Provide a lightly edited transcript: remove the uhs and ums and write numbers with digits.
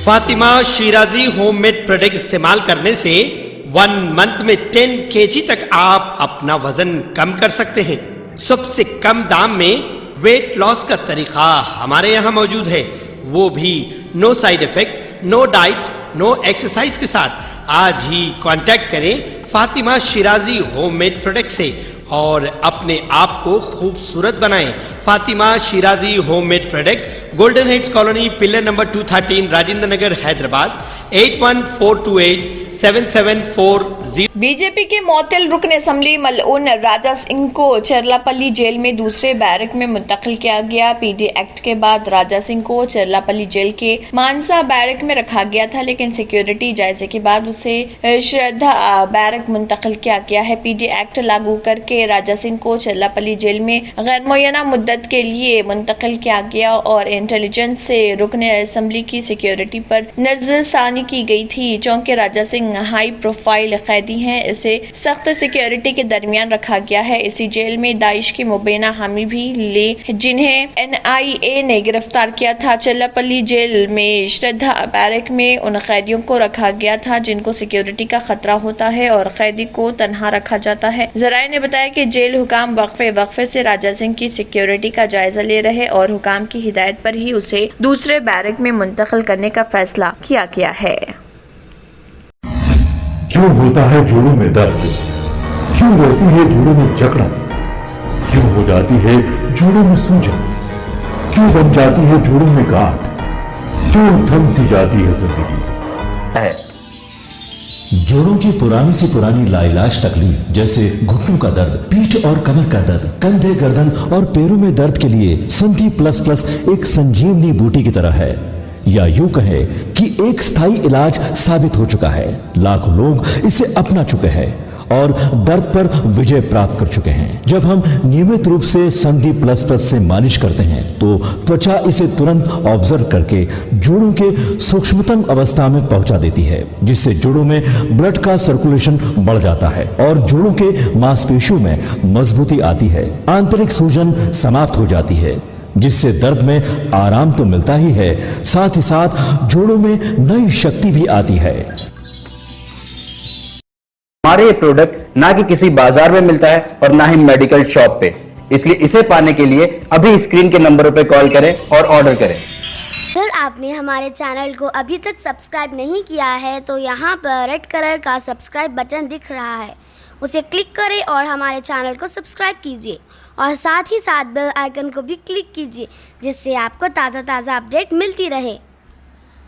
Fatima Shirazi homemade product इस्तेमाल करने से 1 मंथ में 10 kg तक आप अपना वजन कम कर सकते हैं। सबसे कम दाम में वेट लॉस का तरीका हमारे यहाँ मौजूद है, वो भी no side effect, no diet, no exercise के साथ। आज ही कांटेक्ट करें फातिमा शिराजी होममेड प्रोडक्ट से और अपने आप को खूबसूरत बनाएं। Fatima Shirazi homemade product, golden heads colony, pillar number 213, Rajendra Nagar, Hyderabad 8142877440। BJP के मोअत्तल रुकन असम्बली मलऊन राजा सिंह को चरलापल्ली जेल में दूसरे बैरक में मुंतकिल किया गया। पीडी एक्ट के बाद राजा सिंह को चरलापल्ली जेल के मानसा बैरक में रखा गया था, लेकिन सिक्योरिटी जायजे के बाद उसे श्रद्धा बैरक मुंतकिल किया गया है। पीडी एक्ट लागू करके राजा सिंह को चरलापल्ली जेल में गैर मुय्यना मुद्दत के लिए मुंतकिल किया गया और इंटेलिजेंस से रुकन असम्बली की सिक्योरिटी पर नजरसानी की गई थी। चूंकि राजा सिंह हाई प्रोफाइल कैदी हैं, इसे सख्त सिक्योरिटी के दरमियान रखा गया है। इसी जेल में दाइश के मुबैना हामी भी ले, जिन्हें NIA ने गिरफ्तार किया था। चरलापल्ली जेल में श्रद्धा बैरक में उन कैदियों को रखा गया था जिनको सिक्योरिटी का खतरा होता है और कैदी को तन्हा रखा जाता है। जराये ने बताया कि जेल हुकाम वक्फे से राजा सिंह की सिक्योरिटी का जायजा ले रहे और हुकाम की हिदायत पर ही उसे दूसरे बैरक में मुंतकिल करने का फैसला किया गया है। क्यों होता है जोड़ों में दर्द, क्यों रहती है जोड़ों में जकड़न, क्यों हो जाती है जोड़ों में सूजन, क्यों बन जाती है जोड़ों में गांठ, क्यों थम सी जाती है जिंदगी। जोड़ों की पुरानी से पुरानी लाइलाज तकलीफ जैसे घुटनों का दर्द, पीठ और कमर का दर्द, कंधे, गर्दन और पैरों में दर्द के लिए संधि प्लस प्लस एक संजीवनी बूटी की तरह है, या यूं कहे कि एक स्थायी इलाज साबित हो चुका है। लाखों लोग इसे अपना चुके हैं और दर्द पर विजय प्राप्त कर चुके हैं। जब हम नियमित रूप से संधि प्लस प्लस से मालिश करते हैं तो त्वचा इसे तुरंत ऑब्जर्व करके जोड़ों के सूक्ष्मतम अवस्था में पहुंचा देती है, जिससे जोड़ों में ब्लड का सर्कुलेशन बढ़ जाता है और जोड़ों के मांसपेशियों में मजबूती आती है। आंतरिक सूजन समाप्त हो जाती है, जिससे दर्द में आराम तो मिलता ही है, साथ ही साथ जोड़ों में नई शक्ति भी आती है। हमारे ये प्रोडक्ट ना कि किसी बाजार में मिलता है और ना ही मेडिकल शॉप पे, इसलिए इसे पाने के लिए अभी स्क्रीन के नंबरों पे कॉल करें और ऑर्डर करें। अगर आपने हमारे चैनल को अभी तक सब्सक्राइब नहीं किया है तो यहाँ पर रेड कलर का सब्सक्राइब बटन दिख रहा है, उसे क्लिक करें और हमारे चैनल को सब्सक्राइब कीजिए और साथ ही साथ बेल आइकन को भी क्लिक कीजिए, जिससे आपको ताज़ा अपडेट मिलती रहे।